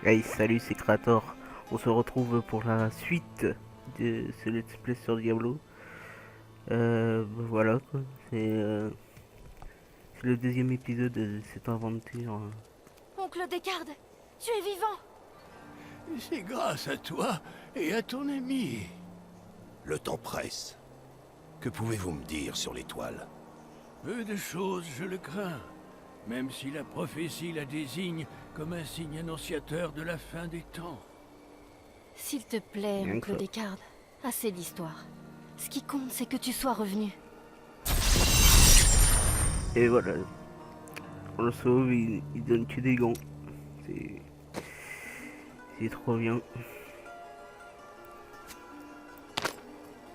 Hey, salut, c'est Creator. On se retrouve pour la suite de ce let's play sur Diablo. Voilà quoi. C'est le deuxième épisode de cette aventure. Oncle Descartes, tu es vivant! C'est grâce à toi et à ton ami. Le temps presse. Que pouvez-vous me dire sur l'étoile? Peu de choses, je le crains. Même si la prophétie la désigne comme un signe annonciateur de la fin des temps. S'il te plaît, Rien que oncle ça. Descartes, assez d'histoire. Ce qui compte, c'est que tu sois revenu. Et voilà. On le sauve, il donne que des gants. C'est. C'est trop bien.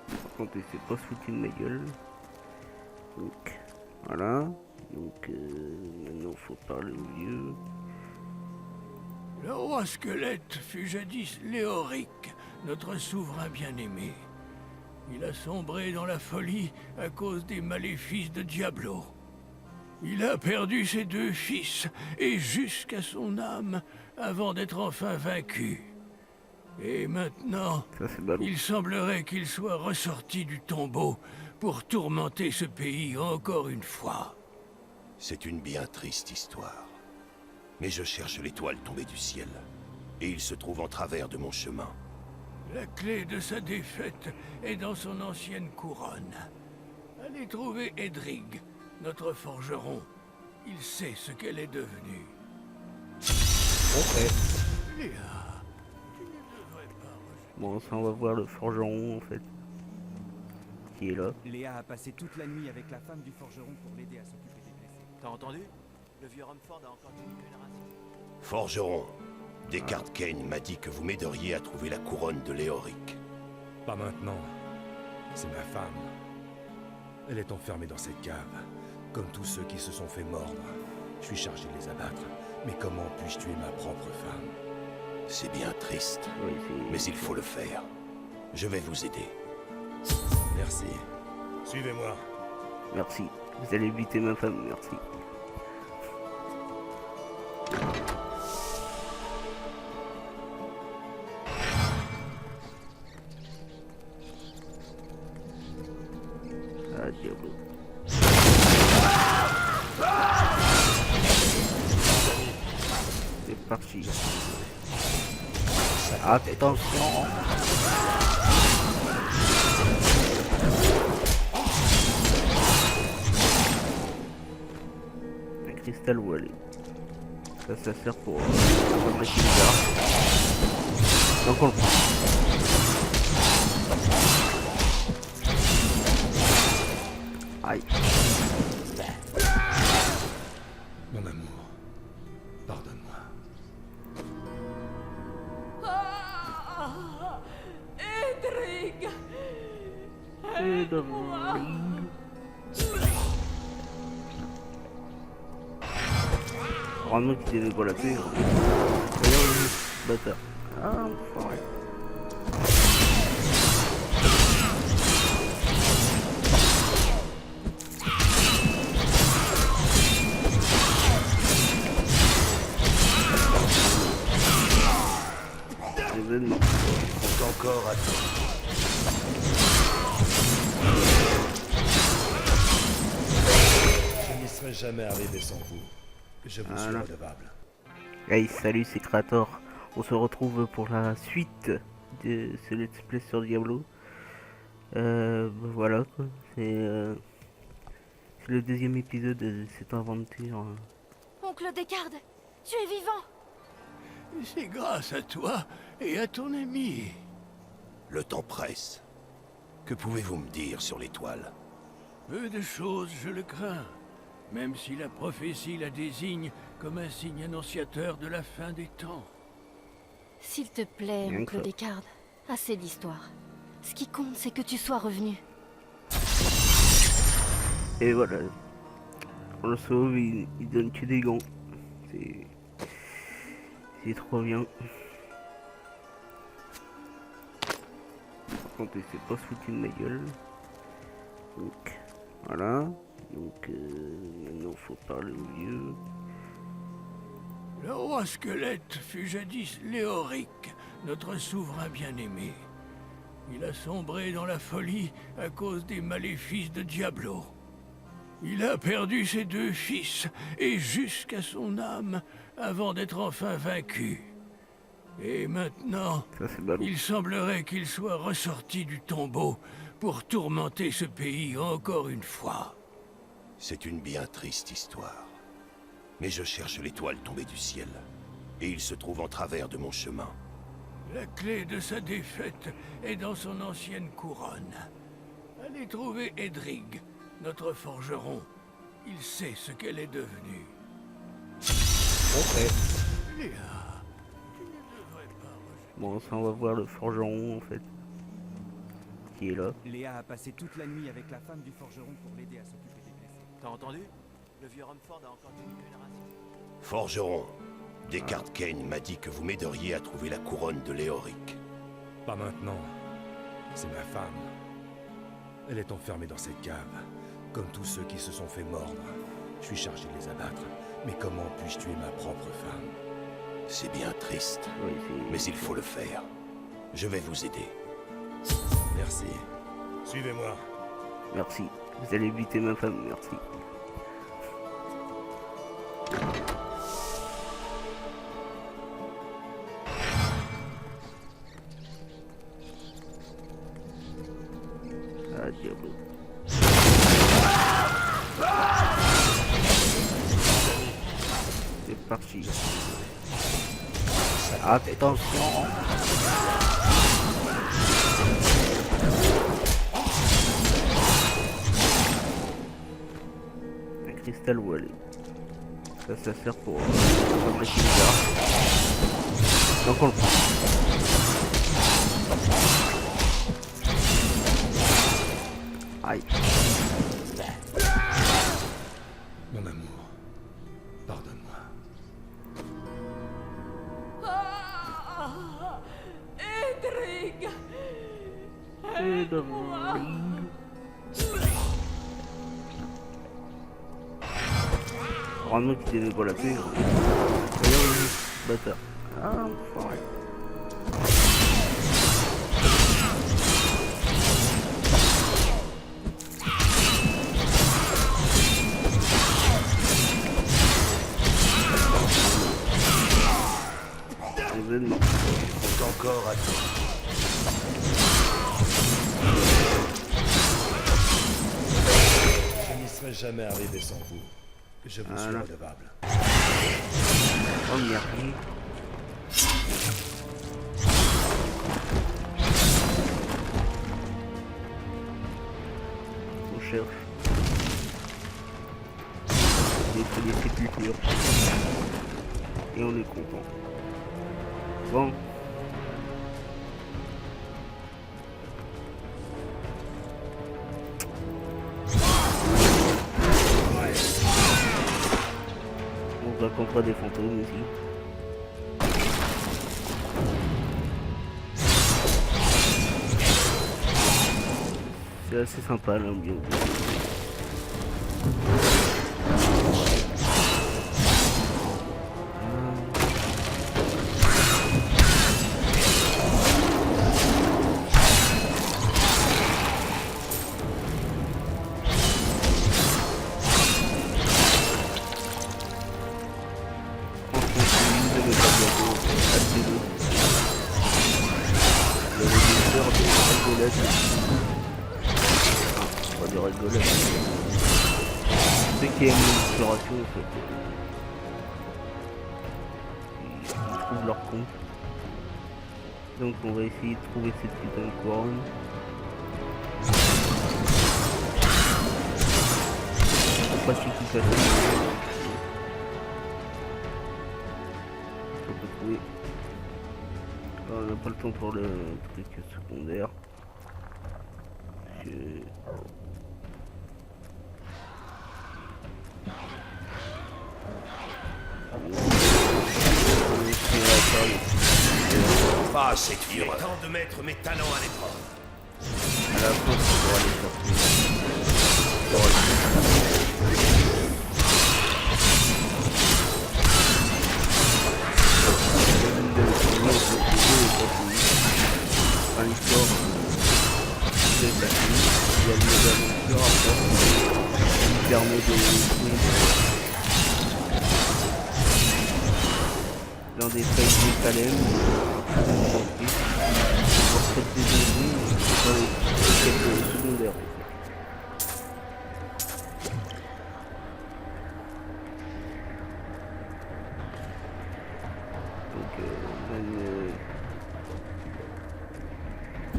Par contre, il s'est pas foutu de ma gueule. Donc, voilà. Donc, maintenant, faut parler au vieux. Le roi squelette fut jadis Léoric, notre souverain bien-aimé. Il a sombré dans la folie à cause des maléfices de Diablo. Il a perdu ses deux fils, et jusqu'à son âme, avant d'être enfin vaincu. Et maintenant, Ça, c'est ballot. il semblerait qu'il soit ressorti du tombeau pour tourmenter ce pays encore une fois. C'est une bien triste histoire. Mais je cherche l'étoile tombée du ciel. Et il se trouve en travers de mon chemin. La clé de sa défaite est dans son ancienne couronne. Allez trouver Edrig, notre forgeron. Il sait ce qu'elle est devenue. Ok. Léa, tu ne devrais pas rejeter. Bon, ça, on va voir le forgeron en fait. Qui est là. Léa a passé toute la nuit avec la femme du forgeron pour l'aider à s'occuper des blessés. T'as entendu? Le vieux Rumford a encore diminué la ration. Forgeron, Descartes Kane m'a dit que vous m'aideriez à trouver la couronne de Léoric. Pas maintenant. C'est ma femme. Elle est enfermée dans cette cave, comme tous ceux qui se sont fait mordre. Je suis chargé de les abattre. Mais comment puis-je tuer ma propre femme? C'est bien triste, Oui, c'est. mais il faut le faire. Je vais vous aider. Merci. Suivez-moi. Merci. Vous allez buter ma femme, merci. Ah, diable. C'est parti. Attention. Un cristal voilé. Ça sert pour fabriquer des armes. Donc on le prend. Aïe. Mon amour, pardonne-moi. Edrig! Et de ring. Vraiment qu'il devait pas la paix. D'ailleurs, le bâtard. Ah, enfoiré. Événement. Compte encore à toi. Je n'y serais jamais arrivé sans vous. Je vous suis Voilà. redevable. Hey, salut, c'est Creator. On se retrouve pour la suite de ce let's play sur Diablo. Voilà quoi. C'est le deuxième épisode de cette aventure. Oncle Descartes, tu es vivant! C'est grâce à toi et à ton ami. Le temps presse. Que pouvez-vous me dire sur l'étoile? Peu de choses, je le crains. Même si la prophétie la désigne comme un signe annonciateur de la fin des temps. S'il te plaît, Rien que oncle ça. Descartes, assez d'histoire. Ce qui compte, c'est que tu sois revenu. Et voilà. On le sauve, il donne que des gants. C'est. C'est trop bien. Par contre, il s'est pas foutu de ma gueule. Donc, voilà. Donc, maintenant, faut parler au vieux. Le roi squelette fut jadis Léoric, notre souverain bien-aimé. Il a sombré dans la folie à cause des maléfices de Diablo. Il a perdu ses 2 fils, et jusqu'à son âme, avant d'être enfin vaincu. Et maintenant, Ça c'est ballot. il semblerait qu'il soit ressorti du tombeau pour tourmenter ce pays encore une fois. C'est une bien triste histoire. Mais je cherche l'étoile tombée du ciel. Et il se trouve en travers de mon chemin. La clé de sa défaite est dans son ancienne couronne. Allez trouver Edrig, notre forgeron. Il sait ce qu'elle est devenue. Ok. Léa, tu ne devrais pas rejeter... Bon, ça on va voir le forgeron en fait. Qui est là. Léa a passé toute la nuit avec la femme du forgeron pour l'aider à s'occuper des blessés. T'as entendu? Le vieux Rumford a encore dominé une ration. Forgeron, Descartes Kane m'a dit que vous m'aideriez à trouver la couronne de Léoric. Pas maintenant. C'est ma femme. Elle est enfermée dans cette cave, comme tous ceux qui se sont fait mordre. Je suis chargé de les abattre. Mais comment puis-je tuer ma propre femme? C'est bien triste, Oui, c'est... mais il faut le faire. Je vais vous aider. Merci. Suivez-moi. Merci. Vous allez buter ma femme, merci. Ah, diable. C'est parti. Attention. Un cristal voilé. Ça sert pour fabriquer des armes. Donc on le prend. Aïe. Mon amour, pardonne-moi. Edrig! Vraiment qu'il devait pas la paix. Regarde le bâtard. Ah, enfoiré. Événement. Faut encore attendre. Je n'y serais jamais arrivé sans vous. Je vous suis Voilà. redevable. Oh merde. On cherche. Des sépultures. Et on est content. Bon. On rencontre des fantômes ici. C'est assez sympa l'ambiance. De rigolade. Ceux qui aiment l'exploration, en fait, ils trouvent leur compte. Donc on va essayer de trouver cette putain de couronne. C'est pas si facile. On peut trouver. Alors, on n'a pas le temps pour le truc secondaire. Ah, c'est dur. Temps de mettre mes talents à l'épreuve. À la fin, on doit aller sortir. avec des Salem, pour cette saison, dans les quelques secondaires. Donc,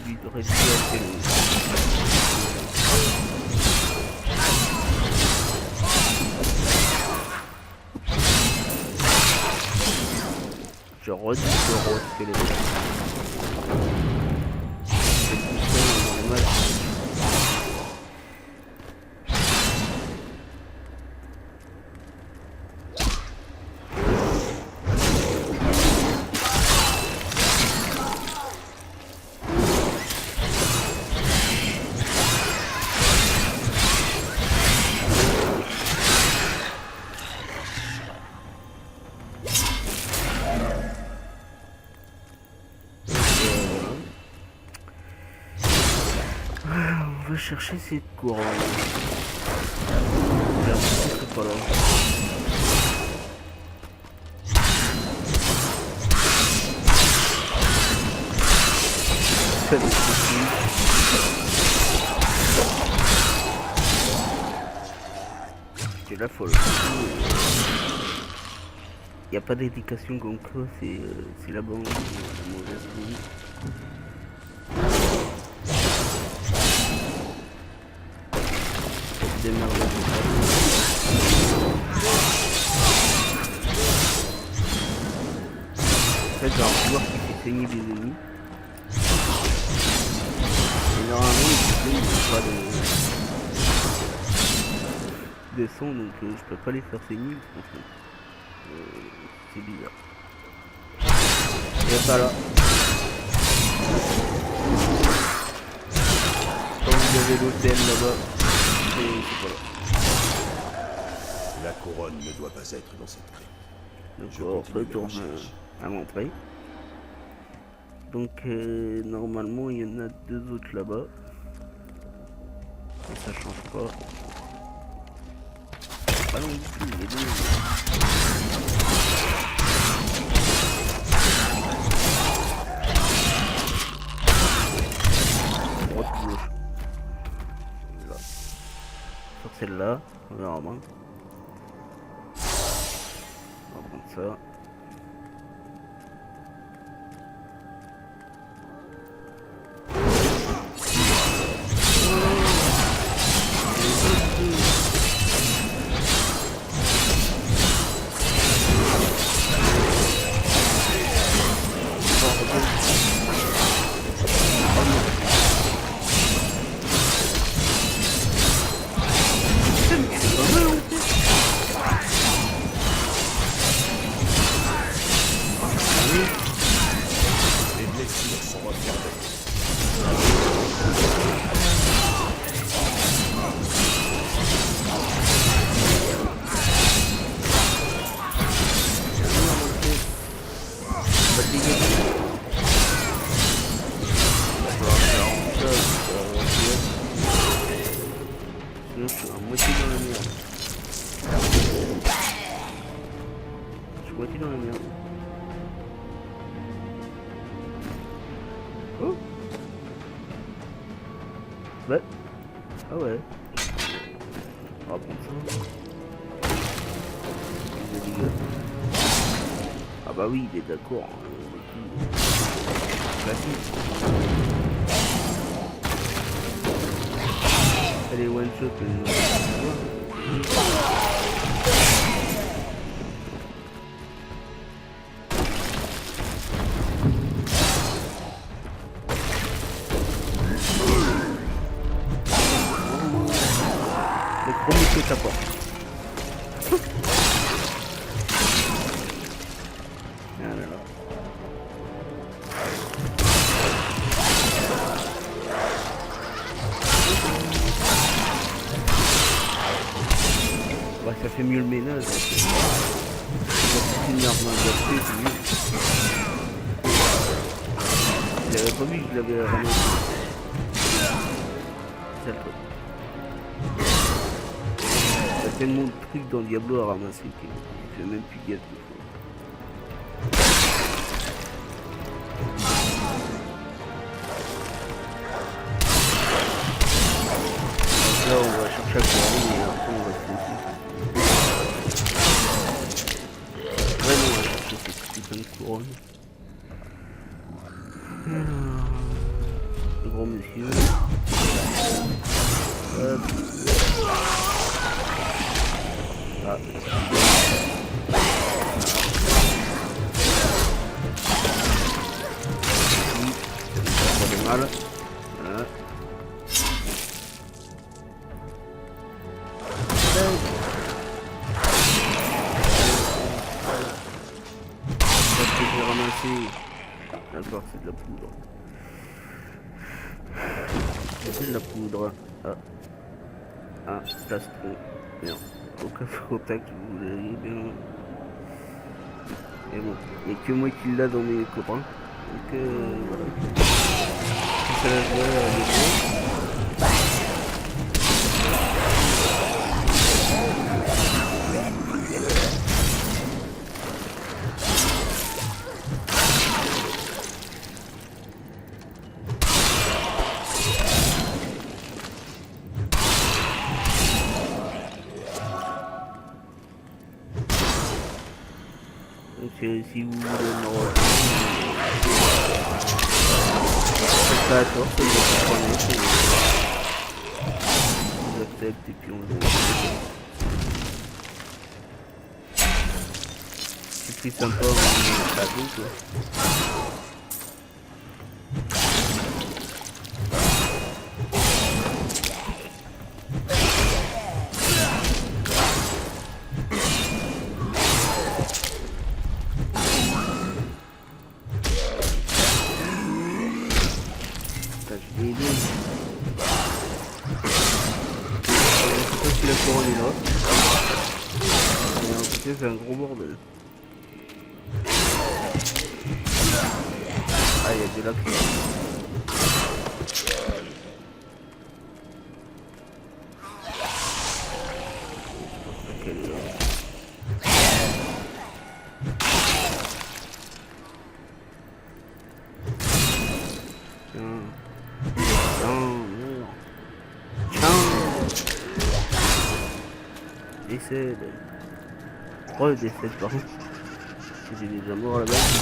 lui de rester assez long. Je redis le rose que les autres. C'est tout ça, normal. On va chercher cette couronne. J'ai l'impression que c'est pas là. Ça doit être possible. C'est la folle. Il n'y a pas d'éducation comme quoi, c'est la bonne, la mauvaise ligne. Démarre le en fait, j'ai un joueur qui fait saigner des ennemis. Et normalement, les ennemis n'ont pas de son, donc je peux pas les faire saigner. C'est bizarre. Et pas là. Quand vous avez l'hôtel là-bas. La couronne ne doit pas être dans cette crypte. Donc on retourne à l'entrée. Donc normalement il y en a deux autres là-bas. Ça change pas. Pas non plus, les deux. Droite gauche. Sur celle-là, on verra bien. On va prendre ça. Dans la merde. Oh. Ouais. Ah ouais. On va prendre ça. Ah bah oui, il est d'accord. Classique. Elle est one shot. Ta porte. Ah là là. Ouais, ça fait mieux le ménage. J'avais pas vu que je l'avais ramassé. C'est le truc. Il y a tellement de trucs dans Diablo à ramasser que je fais même plus gaffe des fois. couronne. Le grand monsieur. Hop. Ah. Pas de mal. Voilà. J'ai ramassé. D'accord, c'est de la poudre. C'est de la poudre. Ah. Ah, plastron. Merde. Aucun contact, vous l'avez bien. Et bon, il n'y a que moi qui l'a dans mes copains. Donc voilà. Ça la joie à donc si vous voulez me rejoindre, faites pas à tort, ça vous prenez, vous acceptez et puis on le c'est plus sympa en cadeau quoi. La couronne est là. Et en tout cas c'est un gros bordel. Ah il y a des lacs. Quelle est là. Tiens. Décède. Redécède par contre. J'ai des amours à la base.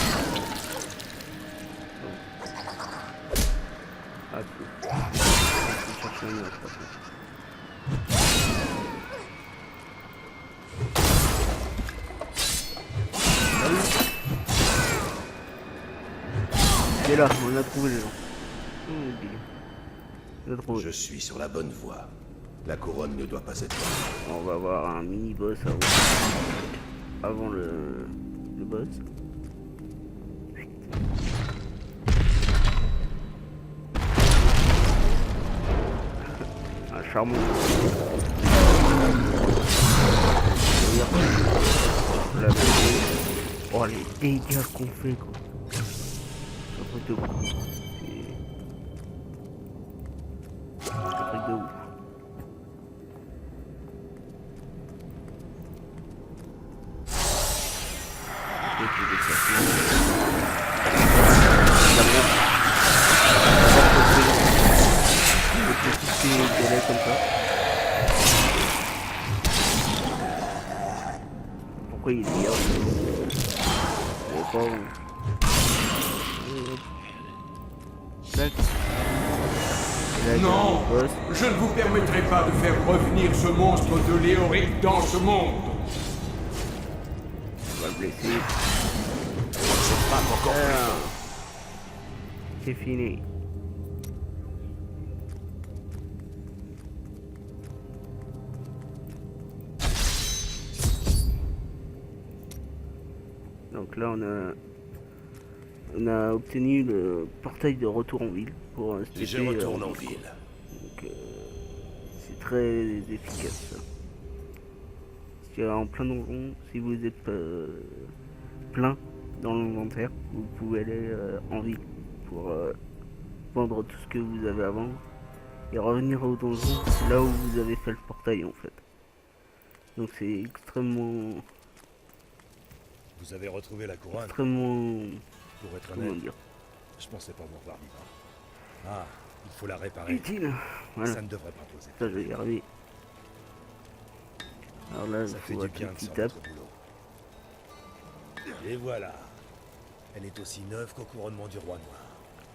Ah cool. Je vais chercher un autre par contre. C'est là, on a trouvé les gens. Je suis sur la bonne voie. La couronne ne doit pas être là. On va avoir un mini boss avant le boss. Un charbon. Oh les dégâts qu'on fait quoi. C'est un truc de ouf. C'est un truc de ouf. Comme ça. Pourquoi il est bien? Non, je ne vous permettrai pas de faire revenir ce monstre de Léoric dans ce monde. On va le blesser. C'est fini. Donc là on a obtenu le portail de retour en ville pour se Je retourne en ville. Donc c'est très efficace. Parce qu'en plein donjon, si vous êtes plein dans l'inventaire, vous pouvez aller en ville pour vendre tout ce que vous avez avant et revenir au donjon là où vous avez fait le portail en fait. Donc c'est extrêmement... Vous avez retrouvé la couronne. Extrêmement... Pour être Comment honnête, dire? je pensais pas vous revoir vivant. Ah, il faut la réparer. Utile. Voilà. Ça ne devrait pas poser. Ça je vais y arriver. Alors là, il Ça fait faut du un bien truc de qui faire tape. notre boulot. Et voilà. Elle est aussi neuve qu'au couronnement du roi noir.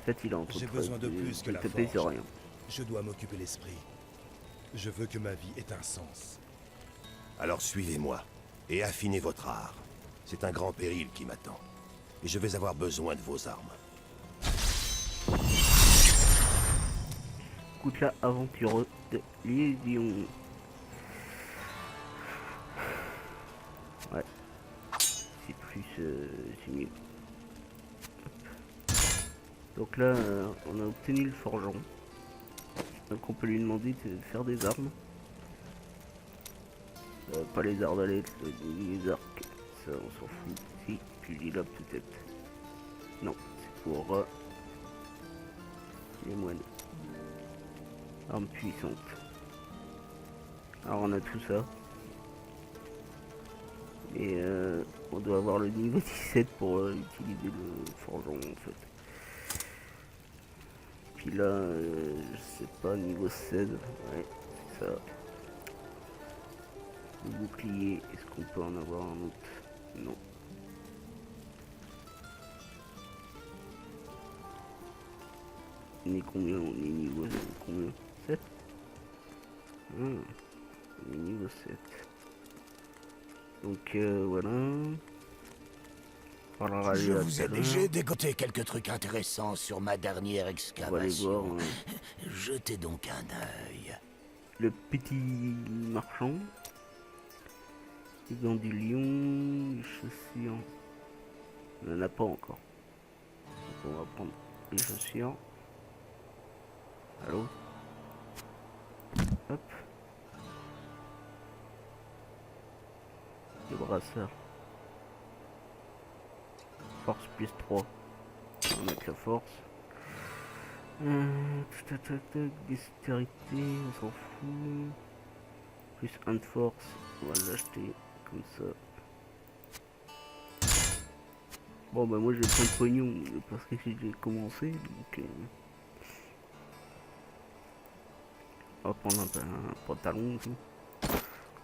En fait, il est entre J'ai besoin de plus que la taper sur forge. rien. Je dois m'occuper l'esprit. Je veux que ma vie ait un sens. Alors suivez-moi et affinez votre art. C'est un grand péril qui m'attend. Et je vais avoir besoin de vos armes. Écoute là, aventureux de Légion. Ouais. C'est plus... c'est mieux. Donc là, on a obtenu le forgeron. Donc on peut lui demander de faire des armes. Pas les arbalètes, les arcs. Ça, on s'en fout. Si, tu dis là peut-être. Non, c'est pour les moines. Armes puissantes. Alors on a tout ça. Et on doit avoir le niveau 17 pour utiliser le forgeron en fait. Puis là, je sais pas, niveau 16. Ouais, c'est ça. Le bouclier, est-ce qu'on peut en avoir un autre? Non. On est combien? On est niveau combien? 7. On est niveau 7. Donc voilà. Voilà, Je vous ai déjà dégoté quelques trucs intéressants sur ma dernière on va aller voir excavation. Jetez donc un œil. le petit marchand. Les gants du lion, les chaussures. On n'en a pas encore. Donc on va prendre les chaussures. Allô? Hop. Les brassards. Force plus 3. On va mettre la force. Dextérité, on s'en fout. Plus 1 de force, on va l'acheter comme ça. Bon bah moi j'ai plein de pognon parce que j'ai commencé donc on va prendre un pantalon aussi. Ça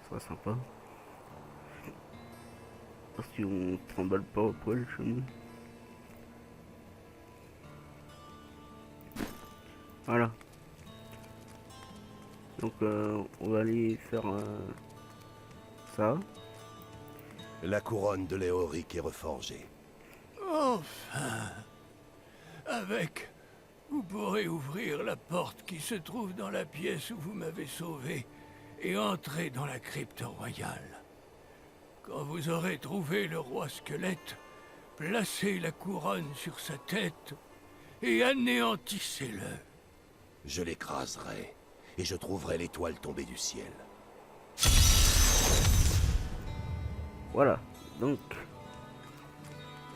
sera sympa. Parce qu'on se trimballe pas au poil chez nous. Voilà. Donc on va aller faire ça. La couronne de Léoric est reforgée. Enfin, avec, vous pourrez ouvrir la porte qui se trouve dans la pièce où vous m'avez sauvé et entrer dans la crypte royale. Quand vous aurez trouvé le roi squelette, placez la couronne sur sa tête et anéantissez-le. Je l'écraserai et je trouverai l'étoile tombée du ciel. Voilà, donc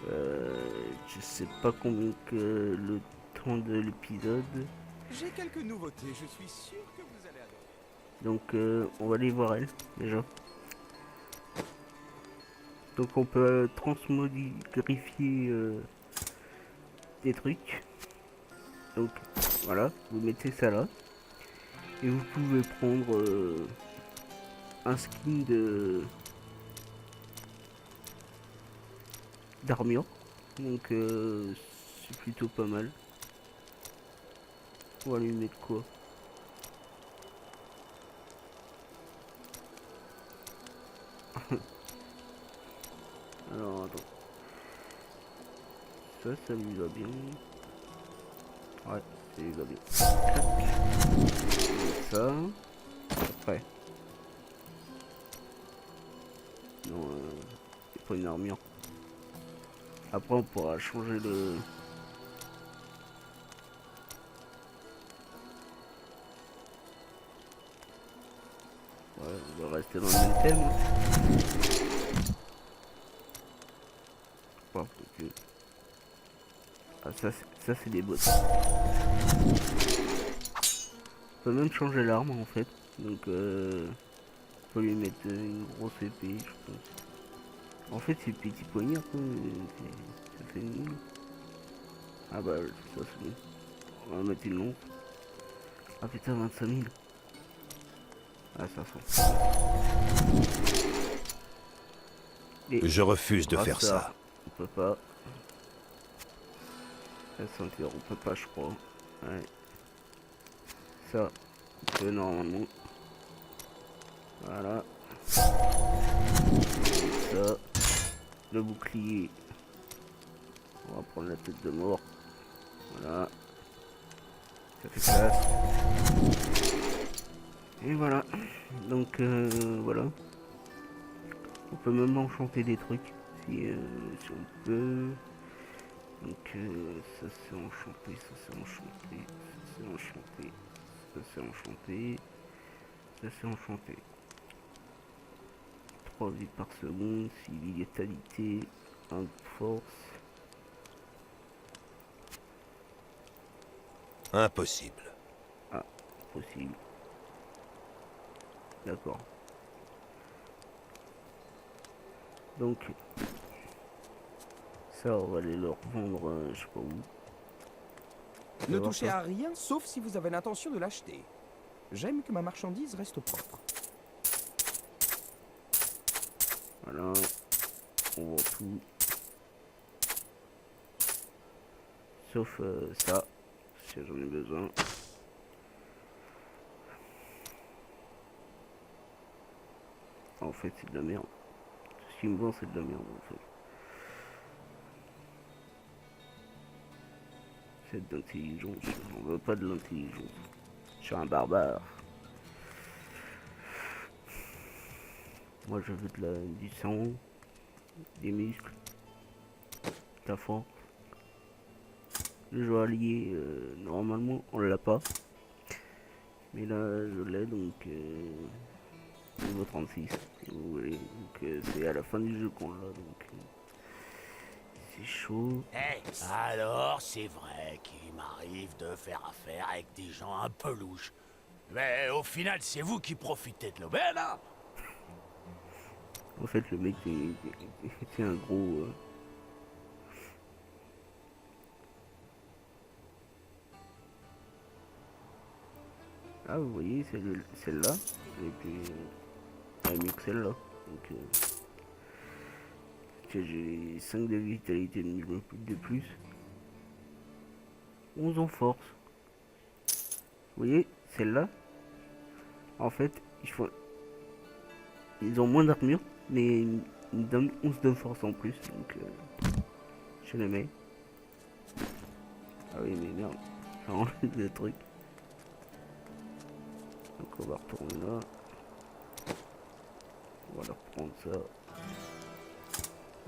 je sais pas combien que le temps de l'épisode, J'ai quelques nouveautés, je suis sûr que vous allez adorer. donc on va aller voir elle déjà. Donc on peut transmogrifier des trucs. Donc voilà, vous mettez ça là et vous pouvez prendre un skin d'armure. Donc c'est plutôt pas mal. On va lui mettre quoi? Alors attends. Ça lui va bien. Ouais, ça lui va bien. Ça. Après. Non, c'est pas une armure. Après on pourra changer le... Ouais, on va rester dans le même thème. Bon, ok. Ah, ça c'est des bottes. On peut même changer l'arme en fait. Donc on peut lui mettre une grosse épée, je pense. En fait c'est petit poignard quoi. Ça fait nul. Ah bah ça c'est bon. On va mettre une longue. Ah putain 25 000. Ah ça sent. Et Je refuse de faire ça, ça. on peut pas. Ça s'interrompt pas, je crois. Ouais. Ça, on peut normalement. Voilà. Ça. Le bouclier. On va prendre la tête de mort. Voilà. Ça fait place. Et voilà. Donc voilà. On peut même enchanter des trucs. Si on peut. Donc ça c'est enchanté, ça c'est enchanté, ça c'est enchanté, ça c'est enchanté, ça c'est enchanté. 3 vies par seconde, 6 vies létalité, 1 de force. Impossible. Ah, possible. D'accord. Donc ça on va aller le revendre, je sais pas où. Ne touchez à rien, sauf si vous avez l'intention de l'acheter. J'aime que ma marchandise reste propre. Voilà. On vend tout. Sauf ça, si j'en ai besoin. En fait c'est de la merde. Ce qu'il me vend c'est de la merde en fait. C'est de l'intelligence, on veut pas de l'intelligence. Je suis un barbare. Moi je veux du sang, des muscles, de la force. Le joaillier, normalement on l'a pas. Mais là je l'ai donc niveau 36 si vous voulez. Donc c'est à la fin du jeu qu'on l'a donc c'est chaud. Alors, c'est vrai qu'il m'arrive de faire affaire avec des gens un peu louches. Mais au final, c'est vous qui profitez de l'aubaine, hein? En fait, le mec c'est un gros. Ah, vous voyez, celle-là. Et puis. Elle est mieux que celle-là. Donc. J'ai 5 de vitalité de plus. 11 en force. Vous voyez, celle-là. En fait, ils ont moins d'armure, mais ils donnent 11 de force en plus. Donc, je les mets. Ah oui, mais merde. J'ai enlevé des trucs. Donc, on va retourner là. On va leur prendre ça.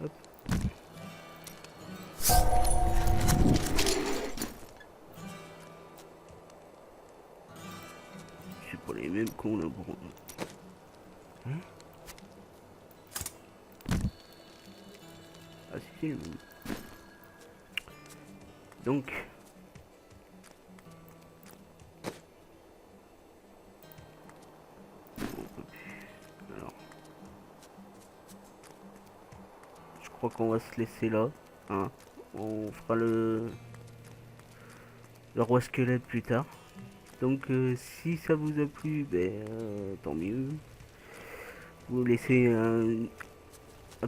Hop. C'est pas les mêmes cons là pour... Hein? Ah si c'est le même. Donc... Alors... Je crois qu'on va se laisser là. Hein. On fera le roi squelette plus tard. Donc si ça vous a plu, tant mieux. Vous laissez un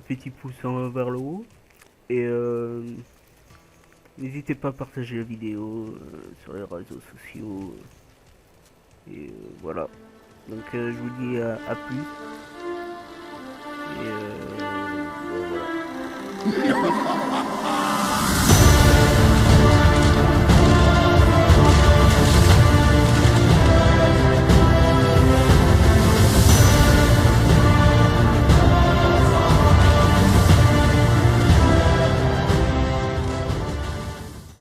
petit pouce vers le haut. Et n'hésitez pas à partager la vidéo sur les réseaux sociaux. Et voilà. Donc je vous dis à plus. Et voilà.